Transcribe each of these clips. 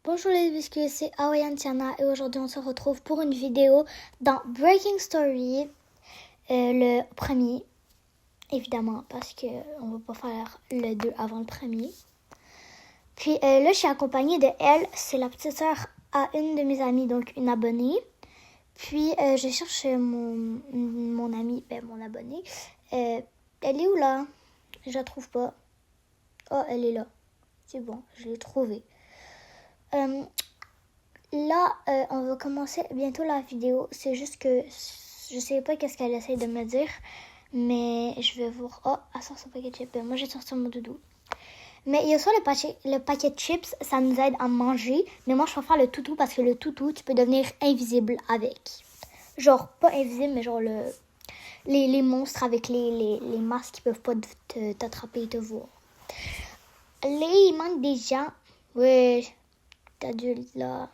Bonjour les biscuits, c'est Hawaiian Tiana et aujourd'hui on se retrouve pour une vidéo dans Breaking Story, le premier, évidemment, parce qu'on va pas faire le 2 avant le premier. Puis là, je suis accompagnée de elle, c'est la petite sœur à une de mes amies, donc une abonnée. Puis je cherche mon amie, mon abonnée. Elle est où là? Je la trouve pas. Oh, elle est là. C'est bon, je l'ai trouvée. Là, on va commencer bientôt la vidéo. C'est juste que je sais pas qu'est-ce qu'elle essaie de me dire. Mais je vais voir. Oh, elle sort son paquet de chips. Moi, j'ai sorti mon doudou. Mais il y a ça, le paquet de chips, ça nous aide à manger. Mais moi, je préfère le toutou parce que le toutou, tu peux devenir invisible avec. Genre, pas invisible, mais genre les monstres avec les masques qui peuvent pas t'attraper et te voir. Là, il manque des gens. Oui, d'adultes, là.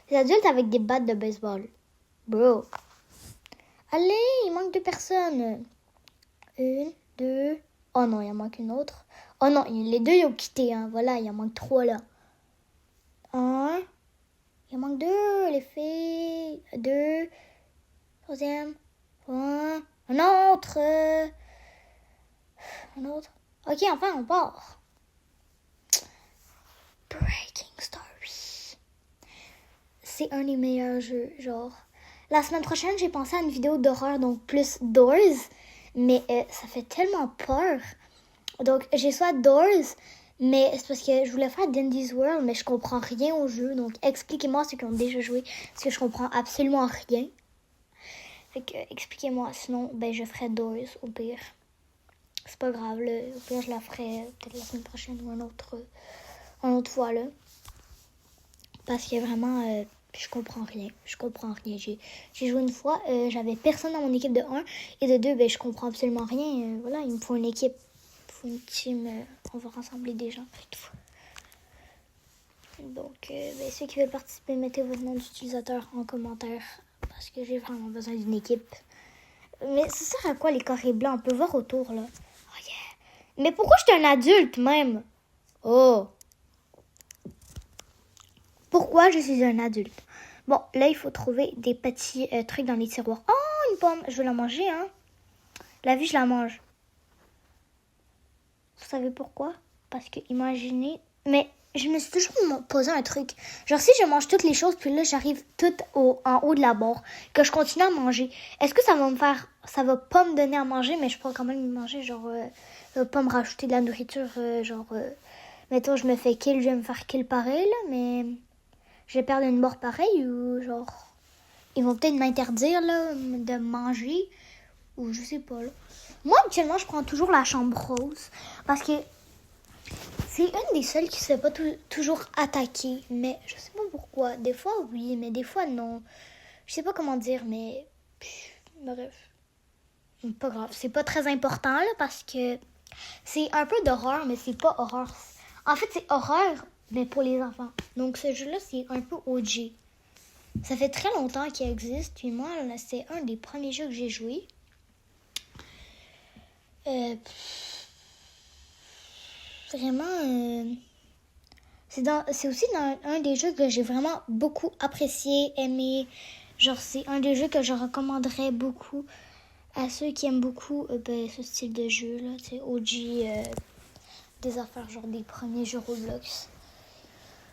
Des adultes avec des battes de baseball. Bro. Allez, il manque 2 personnes. 1, 2. Oh non, il en manque une autre. Oh non, les 2, ils ont quitté. Hein. Voilà, il en manque 3 là. 1. Il en manque 2, les filles. 2. Troisième. 1. Un autre. Un autre. Ok, enfin, on part. Breaking Story. C'est un des meilleurs jeux, genre. La semaine prochaine, j'ai pensé à une vidéo d'horreur, donc plus Doors, mais ça fait tellement peur. Donc, j'ai soit Doors, mais c'est parce que je voulais faire Dandy's World, mais je comprends rien au jeu, donc expliquez-moi ceux qui ont déjà joué, parce que je comprends absolument rien. Fait que, expliquez-moi, sinon, je ferai Doors, au pire. C'est pas grave, là. Au pire, je la ferai peut-être la semaine prochaine ou une autre fois, là. Parce que vraiment... je comprends rien. J'ai joué une fois, j'avais personne dans mon équipe de 1 et de 2, je comprends absolument rien. Voilà, il me faut une équipe, il faut une team, on va rassembler des gens. Donc, ceux qui veulent participer, mettez votre nom d'utilisateur en commentaire parce que j'ai vraiment besoin d'une équipe. Mais ça sert à quoi les carrés blancs? On peut voir autour, là. Oh yeah! Mais pourquoi je suis un adulte, même? Oh! Pourquoi je suis un adulte? Bon, là, il faut trouver des petits trucs dans les tiroirs. Oh, une pomme. Je vais la manger, hein. La vie, je la mange. Vous savez pourquoi? Parce que, imaginez... Mais je me suis toujours posé un truc. Genre, si je mange toutes les choses, puis là, j'arrive toutes en haut de la barre, que je continue à manger, est-ce que ça va me faire... Ça va pas me donner à manger, mais je pourrais quand même manger, genre... ça va pas me rajouter de la nourriture, mettons, je me fais kill, je vais me faire kill pareil, là, mais... Je vais perdre une mort pareille ou genre... Ils vont peut-être m'interdire là, de manger ou je sais pas. Là. Moi, actuellement, je prends toujours la chambre rose parce que c'est une des seules qui se fait pas toujours attaquer. Mais je sais pas pourquoi. Des fois, oui, mais des fois, non. Je sais pas comment dire, mais... bref. Pas grave. C'est pas très important là parce que c'est un peu d'horreur, mais c'est pas horreur. En fait, c'est horreur... mais pour les enfants. Donc, ce jeu-là, c'est un peu OG. Ça fait très longtemps qu'il existe. Puis moi, là, c'est un des premiers jeux que j'ai joué. Vraiment, c'est aussi dans un des jeux que j'ai vraiment beaucoup apprécié, aimé. Genre, c'est un des jeux que je recommanderais beaucoup à ceux qui aiment beaucoup ce style de jeu. Là, OG, des affaires, genre des premiers jeux Roblox.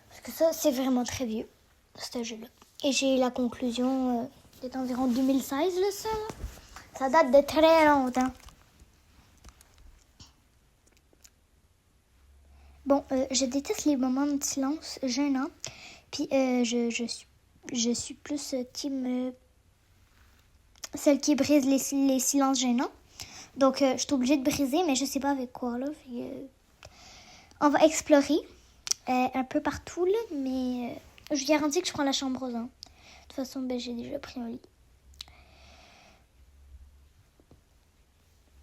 Parce que ça, c'est vraiment très vieux, ce jeu-là. Et j'ai la conclusion d'environ 2016, là, ça. Là. Ça date de très longtemps. Bon, je déteste les moments de silence gênants. Puis, je suis plus team... celle qui brise les silences gênants. Donc, je suis obligée de briser, mais je sais pas avec quoi, là. On va explorer. Un peu partout, là, mais je garantis que je prends la chambre rose. Hein. De toute façon, j'ai déjà pris un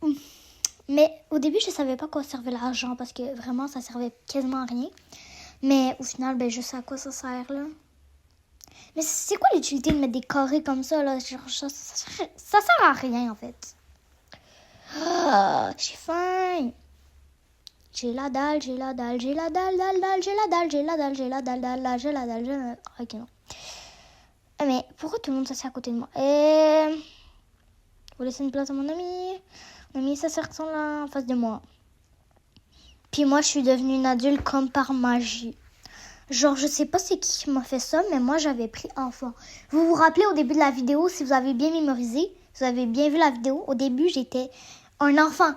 lit. Mais au début, je savais pas à quoi servait l'argent parce que vraiment, ça servait quasiment à rien. Mais au final, je sais à quoi ça sert, là. Mais c'est quoi l'utilité de mettre des carrés comme ça, là? Genre, ça sert à rien, en fait. Ah, j'ai faim. J'ai la dalle, j'ai la dalle, j'ai la dalle, dalle, dalle, j'ai la dalle, j'ai la dalle, j'ai la dalle, dalle, dalle, j'ai la dalle, j'ai la dalle. Ok, non. Mais pourquoi tout le monde s'assied à côté de moi? Vous laissez une place à mon ami. Mon ami s'assied là en face de moi. Puis moi, je suis devenue une adulte comme par magie. Genre, je sais pas c'est qui m'a fait ça, mais moi, j'avais pris enfant. Vous vous rappelez au début de la vidéo, si vous avez bien mémorisé, vous avez bien vu la vidéo, au début, j'étais un enfant.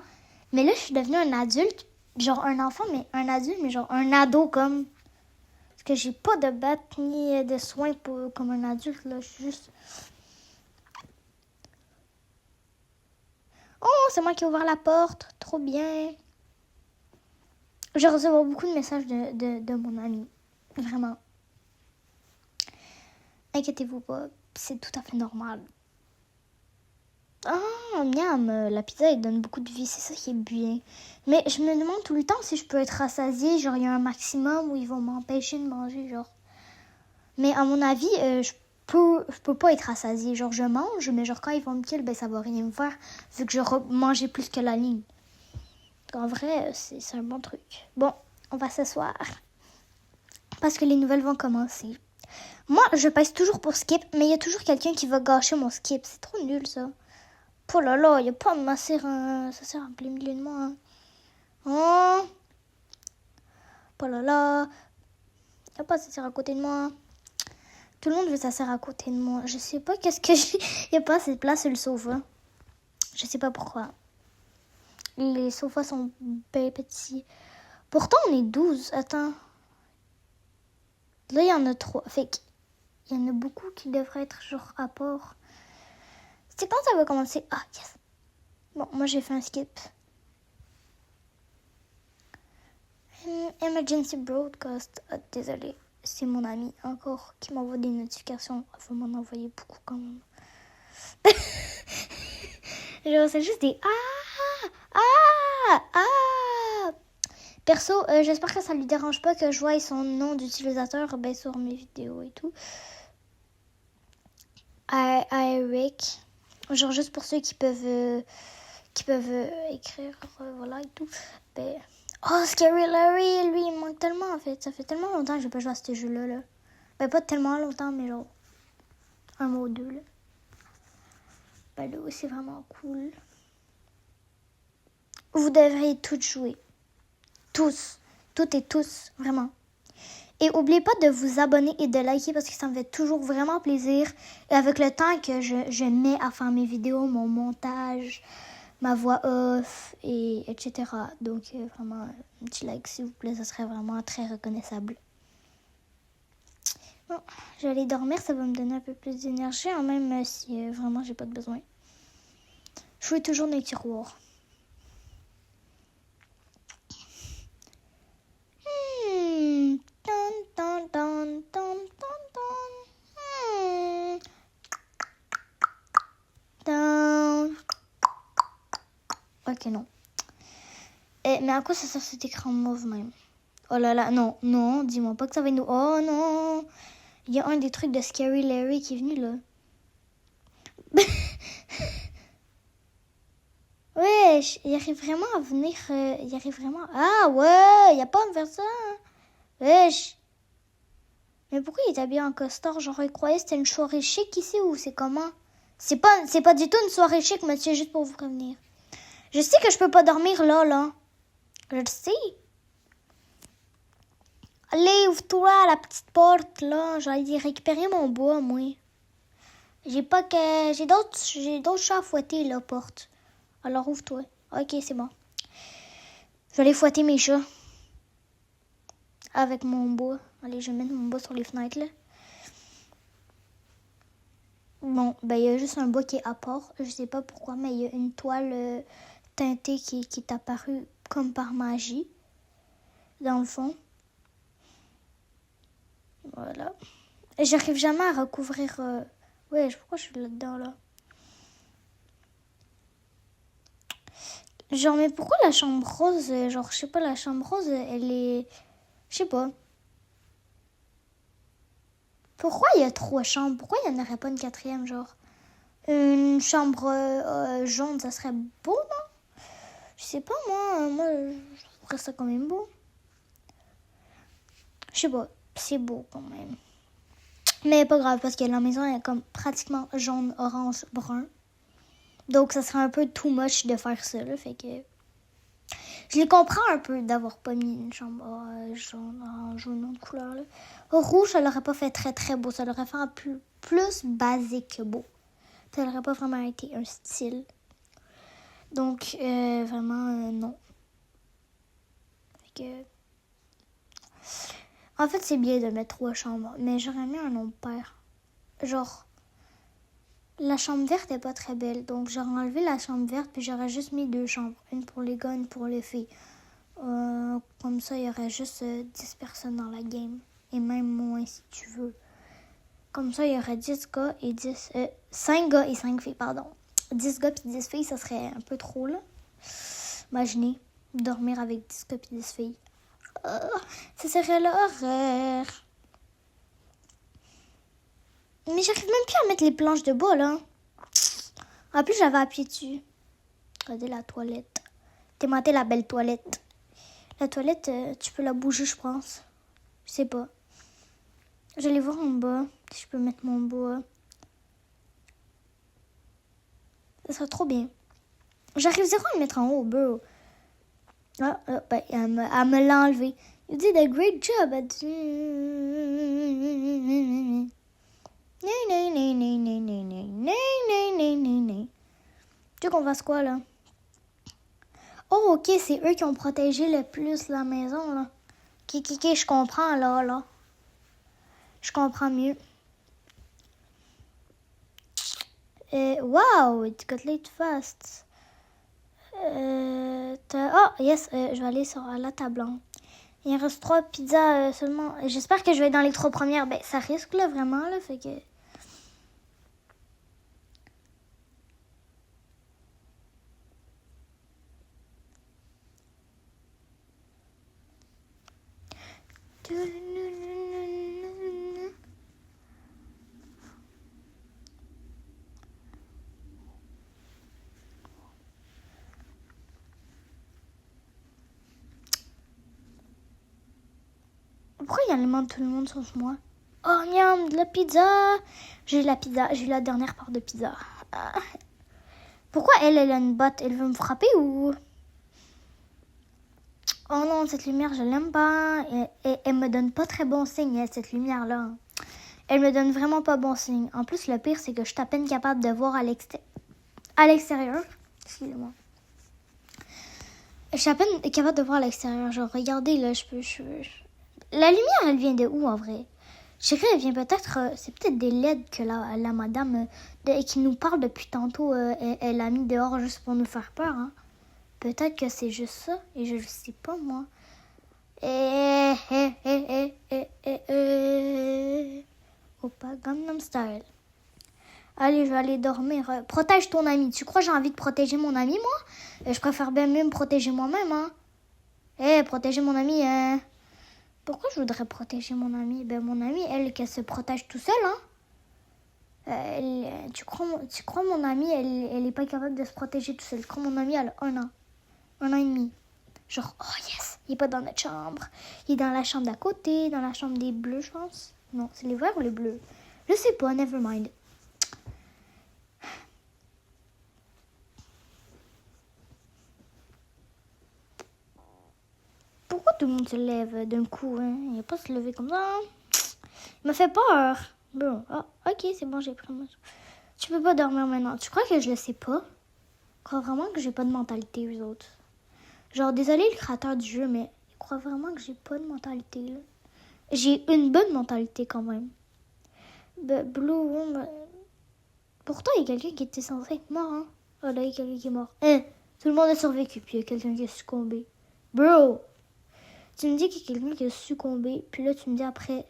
Mais là, je suis devenue un adulte, genre un enfant, mais un adulte, mais genre un ado comme... Parce que j'ai pas de bête ni de soins comme un adulte, là, je suis juste... Oh, c'est moi qui ai ouvert la porte, trop bien. Je reçois beaucoup de messages de mon ami, vraiment. Inquiétez-vous pas, c'est tout à fait normal. Ah, miam, la pizza, elle donne beaucoup de vie, c'est ça qui est bien. Mais je me demande tout le temps si je peux être rassasiée, genre il y a un maximum où ils vont m'empêcher de manger, genre. Mais à mon avis, je peux pas être rassasiée, genre je mange, mais genre quand ils vont me kill, ben ça va rien me faire, vu que je mangeais plus que la ligne. En vrai, c'est un bon truc. Bon, on va s'asseoir, parce que les nouvelles vont commencer. Moi, je pèse toujours pour skip, mais il y a toujours quelqu'un qui va gâcher mon skip. C'est trop nul, ça. Oh là là, il n'y a pas ma sœur, ça sert à plein milieu de moi. Hein. Oh. Oh là là. Il n'y a pas s'asseoir à côté de moi. Tout le monde veut s'asseoir à côté de moi. Je sais pas qu'est-ce que j'ai. Il n'y a pas assez de place sur le sofa. Je sais pas pourquoi. Les sofas sont bien petits. Pourtant, on est 12. Attends. Là, il y en a 3. Fait il y en a beaucoup qui devraient être genre à part. C'est quand ça va commencer? Ah, yes. Bon, moi, j'ai fait un skip. Emergency broadcast. Ah, désolé. C'est mon ami encore qui m'envoie des notifications. Il faut m'en envoyer beaucoup quand même. Genre, c'est juste des Perso, j'espère que ça lui dérange pas que je voie son nom d'utilisateur sur mes vidéos et tout. Eric. Genre juste pour ceux qui peuvent écrire, voilà et tout. Ben, oh, Scary Larry, lui, il me manque tellement en fait. Ça fait tellement longtemps que j'ai pas joué à ce jeu-là. Là. Ben, pas tellement longtemps, mais genre un mois ou deux. Là. Ben là, c'est vraiment cool. Vous devriez tous jouer. Tous. Toutes et tous, vraiment. Et n'oubliez pas de vous abonner et de liker parce que ça me fait toujours vraiment plaisir. Et avec le temps que je mets à faire mes vidéos, mon montage, ma voix off, et etc. Donc vraiment, un petit like s'il vous plaît, ça serait vraiment très reconnaissable. Bon, je vais aller dormir, ça va me donner un peu plus d'énergie, hein, même si vraiment j'ai pas de besoin. Je fouille toujours dans les tiroirs. Ok, non. Mais à quoi ça sert cet écran mauve même? Oh là là, non, non, dis-moi pas que ça va nous... Oh non! Il y a un des trucs de Scary Larry qui est venu là. Ouais, il arrive vraiment à venir... il arrive vraiment... Ah ouais, il y a pas à me faire ça. Wesh. Mais pourquoi il est habillé en costard? Genre, il croyait que c'était une soirée chic ici ou c'est comment? C'est pas du tout une soirée chic, mais c'est juste pour vous prévenir. Je sais que je peux pas dormir là. Je le sais. Allez, ouvre-toi à la petite porte, là. J'allais récupérer mon bois, moi. J'ai d'autres chats à fouetter, la porte. Alors, ouvre-toi. Ok, c'est bon. Je vais aller fouetter mes chats. Avec mon bois. Allez, je vais mettre mon bois sur les fenêtres, là. Bon, ben, il y a juste un bois qui est à part. Je sais pas pourquoi, mais il y a une toile teintée qui est apparue comme par magie. Dans le fond. Voilà. Et j'arrive jamais à recouvrir... Ouais, pourquoi je suis là-dedans, là? Genre, mais pourquoi la chambre rose... Genre, je sais pas, la chambre rose, elle est... Je sais pas. Pourquoi il y a 3 chambres? Pourquoi il n'y en aurait pas une 4e, genre? Une chambre jaune, ça serait beau, non? Je sais pas, moi trouverais ça quand même beau. Je sais pas, c'est beau quand même. Mais pas grave, parce que la maison est comme pratiquement jaune, orange, brun. Donc, ça serait un peu too much de faire ça, là. Fait que je les comprends un peu d'avoir pas mis une chambre jaune, orange ou une autre couleur, là. Rouge, ça l'aurait pas fait très, très beau. Ça l'aurait fait un peu plus basique que beau. Ça n'aurait pas vraiment été un style. Donc, vraiment, non. Fait que... En fait, c'est bien de mettre 3 chambres, mais j'aurais mis un nom père. Genre, la chambre verte est pas très belle, donc j'aurais enlevé la chambre verte, puis j'aurais juste mis 2 chambres. Une pour les gars, une pour les filles. Comme ça, il y aurait juste 10 personnes dans la game. Et même moins, si tu veux. Comme ça, il y aurait 10 gars et 5 gars et 5 filles, pardon. 10 gars puis 10 filles, ça serait un peu trop, là. Imaginez, dormir avec 10 gars puis 10 filles. Ça serait l'horreur. Mais j'arrive même plus à mettre les planches de bois, là. En plus, j'avais appuyé dessus. Regardez la toilette. T'es maté la belle toilette. La toilette, tu peux la bouger, je pense. Je sais pas. J'allais voir en bas, si je peux mettre mon bois. Ça serait trop bien. J'arrive zéro à le mettre en haut, bro. Ben, elle me l'a enlevé. You did a great job. Tu sais qu'on fasse quoi, là? Oh, ok, c'est eux qui ont protégé le plus la maison, là. Ok, je comprends, là. Je comprends mieux. Wow, it got late fast. Yes, je vais aller sur la table. Hein. Il reste 3 pizzas seulement. J'espère que je vais être dans les 3 premières. Ben, ça risque, là, vraiment, là, fait que... Pourquoi il alimente tout le monde sauf moi? Oh, miam, de la pizza! J'ai la pizza. J'ai eu la dernière part de pizza. Pourquoi elle a une botte? Elle veut me frapper ou... Oh non, cette lumière, je l'aime pas. Elle me donne pas très bon signe, cette lumière-là. Elle me donne vraiment pas bon signe. En plus, le pire, c'est que je suis à peine capable de voir à l'extérieur. Excusez-moi. Je suis à peine capable de voir à l'extérieur. Genre, regardez, là, je peux... La lumière, elle vient de où, en vrai? Je dirais, elle vient peut-être... c'est peut-être des LED que la madame qui nous parle depuis tantôt, elle a mis dehors juste pour nous faire peur, hein. Peut-être que c'est juste ça, et je le sais pas, moi. Opa, Gangnam Style. Allez, je vais aller dormir. Protège ton ami. Tu crois que j'ai envie de protéger mon ami, moi? Je préfère bien mieux me protéger moi-même, hein. Protéger mon ami, Pourquoi je voudrais protéger mon ami? Ben, mon ami, elle, qu'elle se protège tout seul, hein. Tu crois mon ami, elle est pas capable de se protéger tout seul. Tu crois mon ami, elle a 1 an. 1 an et demi. Genre, oh yes, il est pas dans notre chambre. Il est dans la chambre d'à côté, dans la chambre des bleus, je pense. Non, c'est les verts ou les bleus? Je sais pas, never mind. Pourquoi tout le monde se lève d'un coup, hein? Il va pas se lever comme ça. Il m'a fait peur. Bon, ok, c'est bon, j'ai pris mon... Tu peux pas dormir maintenant. Tu crois que je le sais pas? Je crois vraiment que j'ai pas de mentalité, eux autres. Genre, désolé le créateur du jeu, mais il croit vraiment que j'ai pas de mentalité, là. J'ai une bonne mentalité, quand même. Blue Room... Pourtant, il y a quelqu'un qui était censé être mort, hein. Oh là, il y a quelqu'un qui est mort. Tout le monde a survécu, puis il y a quelqu'un qui a succombé. Bro! Tu me dis qu'il y a quelqu'un qui a succombé, puis là, tu me dis après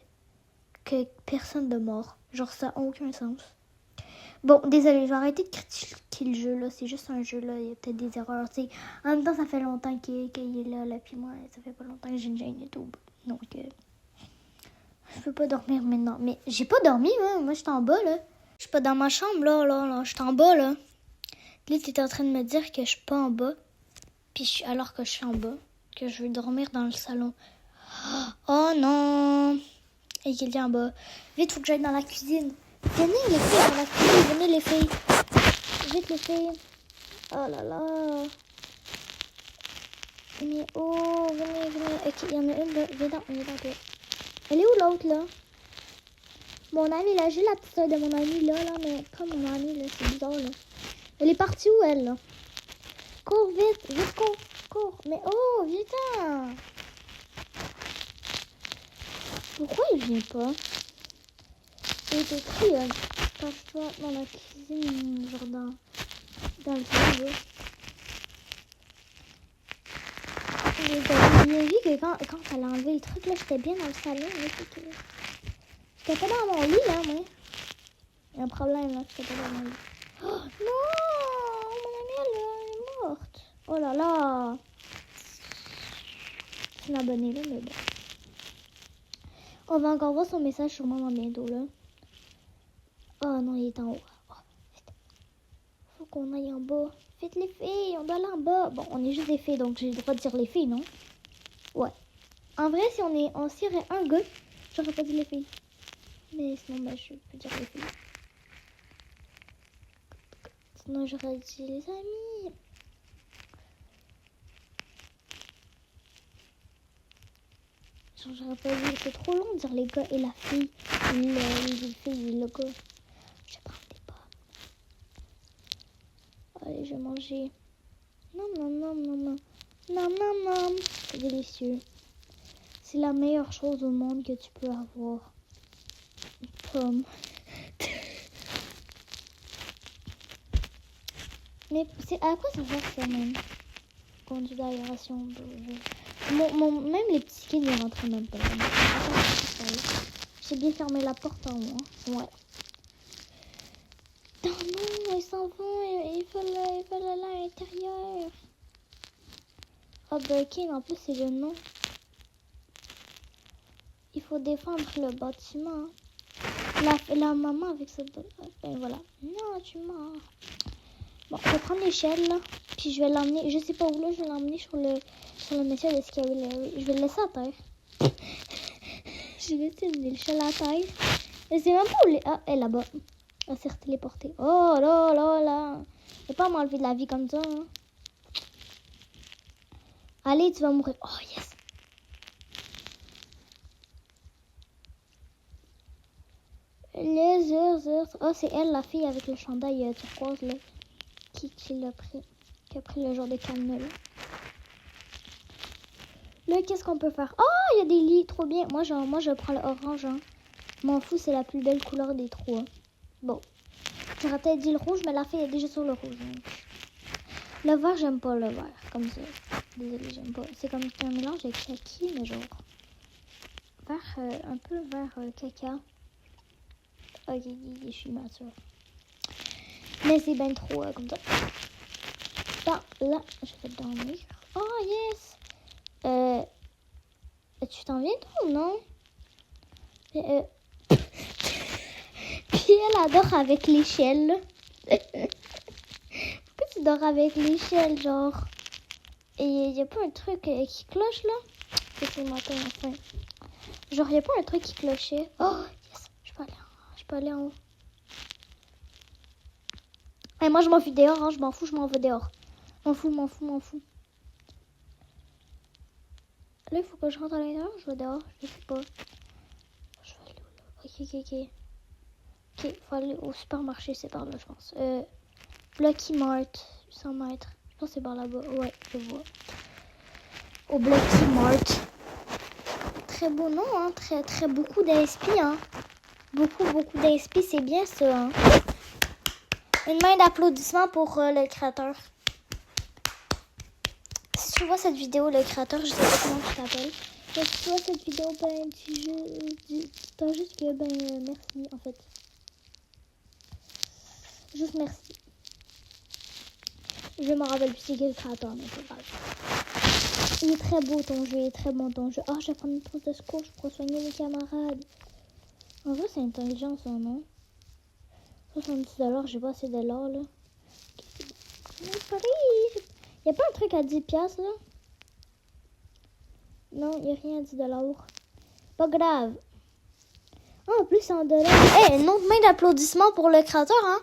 que personne de mort. Genre, ça n'a aucun sens. Bon, désolé, je vais arrêter de critiquer le jeu, là. C'est juste un jeu, là. Il y a peut-être des erreurs, tu sais. En même temps, ça fait longtemps qu'il est là, puis moi, ça fait pas longtemps que j'ai une chaîne YouTube. Donc, je peux pas dormir maintenant. Mais j'ai pas dormi, hein. Moi, j'étais en bas, là. Je suis pas dans ma chambre, là. J'étais en bas, là. Là, t'étais en train de me dire que je suis pas en bas. Puis alors que je suis en bas. que je vais dormir dans le salon. Oh non! Il y a quelqu'un en bas. Vite, faut que j'aille dans la cuisine. Venez les filles dans la cuisine, venez les filles. Vite les filles. Oh là là. Mais oh, venez. Ok, il y en a une là. Viens dans toi. Elle est où l'autre là? Mon amie là, j'ai la petite soeur de mon amie là, mais pas mon amie là, c'est bizarre là. Elle est partie où elle là? Cours vite, cours. Mais oh, viens-t'en. Pourquoi il vient pas? Il est écrit, cache-toi dans la cuisine, genre dans le salon. J'ai vu que quand elle a enlevé le truc, là, j'étais bien dans le salon. J'étais pas dans mon lit, là, moi. Il y a un problème, là, j'étais pas dans mon lit. Oh, non! Mon amie, elle est morte. Oh là là! C'est une abonnée, là, mais bon. On va encore voir son message sûrement dans bientôt, là. Oh non, il est en haut. Oh, vite. Faut qu'on aille en bas. Faites les filles, on doit aller en bas. Bon, on est juste des filles, donc j'ai le droit de dire les filles, non? Ouais. En vrai, si on serait un gars, j'aurais pas dit les filles. Mais sinon, je peux dire les filles. Sinon, j'aurais dit les amis. Genre, j'aurais pas dit, c'est trop long de dire les gars et la fille. Les filles et le gars. Je vais prendre des pommes. Allez, je vais manger. Non. C'est délicieux. C'est la meilleure chose au monde que tu peux avoir. Une pomme. Mais c'est à quoi ça sert ça même? Conduit d'aération. Même les petits kids ne rentrent même pas. J'ai bien fermé la porte en haut. Ouais. Non, ils s'en vont. Ils veulent aller à l'intérieur. Ah ben ok, en plus c'est le nom. Il faut défendre le bâtiment. La maman avec ce... Ben voilà. Non, tu mens. Bon, je vais prendre l'échelle là. Puis je vais l'emmener, je sais pas où là, je vais l'emmener sur le monsieur de Scary Larry. Je vais le laisser à terre. Je vais laisser l'échelle à terre. Et c'est même pas où ah, elle est là-bas. Elle s'est téléportée. Oh là. Je vais pas m'enlever de la vie comme ça. Hein. Allez, tu vas mourir. Oh yes. Les heures. Oh, c'est elle, la fille avec le chandail turquoise là. Qui l'a pris. Qui a pris le genre de cadenas là. Là, qu'est-ce qu'on peut faire? Oh, il y a des lits, trop bien. Moi, je prends l'orange. Hein. M'en fous, c'est la plus belle couleur des trois. Bon, j'aurais peut-être dit le rouge, mais la fille est déjà sur le rouge. Hein. Le vert, j'aime pas le vert, comme ça. Désolée, j'aime pas. C'est comme un mélange avec kaki, mais genre vert, un peu vert caca. Ok, je suis mature. Mais c'est bien trop comme ça. Bon, là, je vais dormir. Oh, yes! Tu t'en viens toi ou non? Puis elle adore avec l'échelle. Pourquoi tu dors avec l'échelle, genre? Et il n'y a pas un truc qui cloche là? C'est le matin enfin. Genre, il n'y a pas un truc qui clochait. Oh, yes! Je peux aller en haut. Et moi, je m'en fous dehors, hein. Je m'en fous, je m'en vais dehors. M'en fous. Là, il faut que je rentre à l'intérieur, je vais dehors, je sais pas. Je vais aller où là? Ok, faut aller au supermarché, c'est par là, je pense. Blocky Mart, 100 mètres. Je pense que c'est par là-bas. Ouais, je vois. Au Blocky Mart. Très beau nom, hein. Très beaucoup d'ASP, hein. Beaucoup d'ASP, c'est bien ça, hein. Une main d'applaudissement pour le créateur. Si tu vois cette vidéo, le créateur, je sais pas comment tu t'appelles. Si tu vois cette vidéo, ben, t'as juste que, merci, en fait. Juste merci. Je me rappelle plus c'est quel créateur, mais c'est pas grave. Il est très beau ton jeu, il est très bon ton jeu. Oh, je vais prendre une pause de secours pour soigner mes camarades. En vrai, c'est intelligent ça, non? 70$, j'ai pas assez de l'or là. Il y a pas un truc à 10$ là? Non, il n'y a rien à 10 $. Pas grave. Ah, en plus, c'est en dollars. Hey, une autre main d'applaudissements pour le créateur, hein?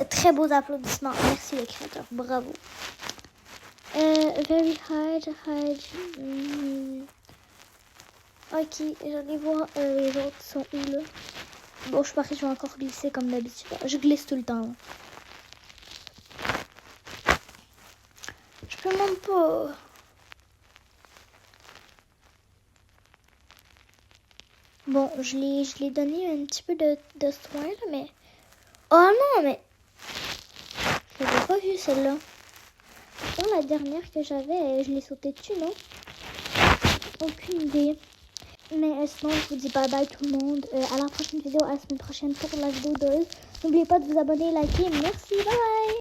Très beaux applaudissements. Merci, le créateur. Bravo. Very hard. Ok, j'allais voir les autres sont où, là? Bon, je parie que je vais encore glisser comme d'habitude. Je glisse tout le temps, là. Je peux même pas... Bon, je l'ai donné un petit peu de soin, là, mais... Oh non, mais... Je l'avais pas vu, celle-là. Dans la dernière que j'avais, je l'ai sauté dessus, non? Aucune idée. Mais sinon, je vous dis bye bye tout le monde. À la prochaine vidéo, à la semaine prochaine pour la vidéo 2. N'oubliez pas de vous abonner, liker. Merci, bye bye!